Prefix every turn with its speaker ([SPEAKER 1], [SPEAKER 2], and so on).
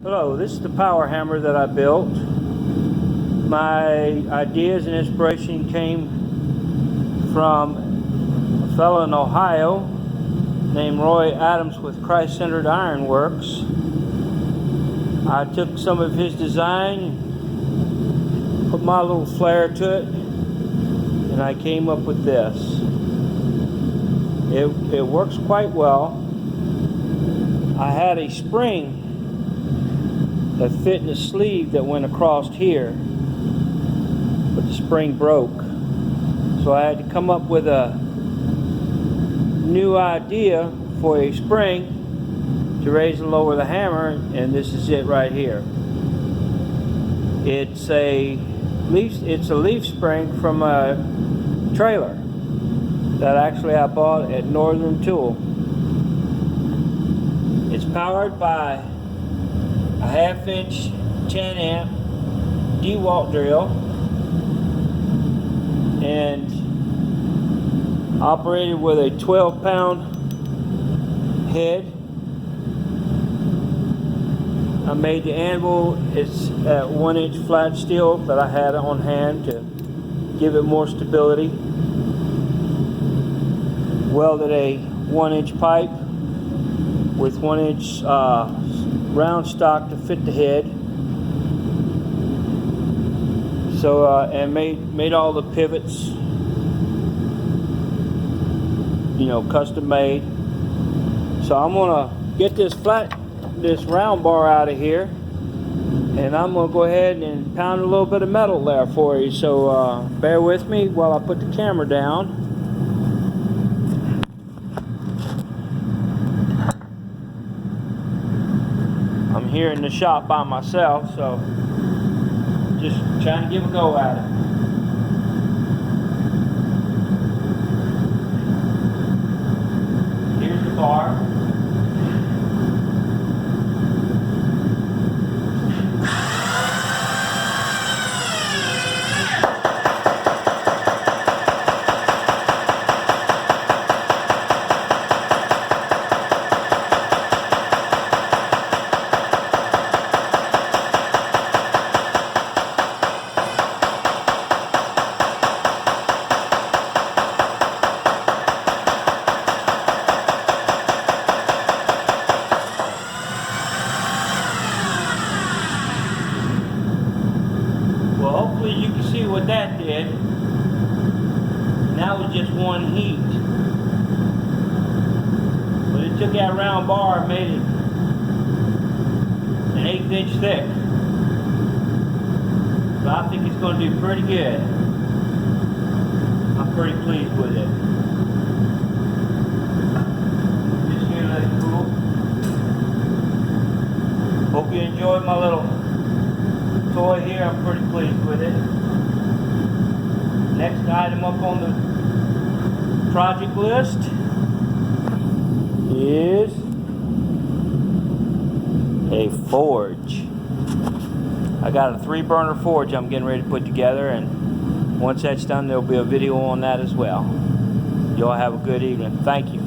[SPEAKER 1] Hello, this is the power hammer that I built. My ideas and inspiration came from a fellow in Ohio named Roy Adams with Christ-Centered Ironworks. I took some of his design, put my little flair to it, and I came up with this. It works quite well. I had a spring that fit in the sleeve that went across here, but the spring broke. So I had to come up with a new idea for a spring to raise and lower the hammer, and this is it right here. It's a leaf spring from a trailer that actually I bought at Northern Tool. It's powered by a 1/2-inch 10-amp DeWalt drill and operated with a 12-pound head. I made the anvil. It's at 1-inch flat steel that I had on hand to give it more stability. Welded a 1-inch pipe with 1-inch round stock to fit the head. So and made all the pivots, custom made. So I'm gonna get this round bar out of here, and I'm gonna go ahead and pound a little bit of metal there for you. So bear with me while I put the camera down. I'm here in the shop by myself, so just trying to give a go at it. Here's the bar. Well, hopefully you can see what that did. And that was just one heat. But it took that round bar and made it an 1/8 inch thick. So I think it's going to do pretty good. I'm pretty pleased with it. Just gonna let it cool. Hope you enjoyed my little toy here. I'm pretty pleased with it. Next item up on the project list is a forge. I got a 3-burner forge I'm getting ready to put together, and once that's done there'll be a video on that as well. Y'all have a good evening. Thank you.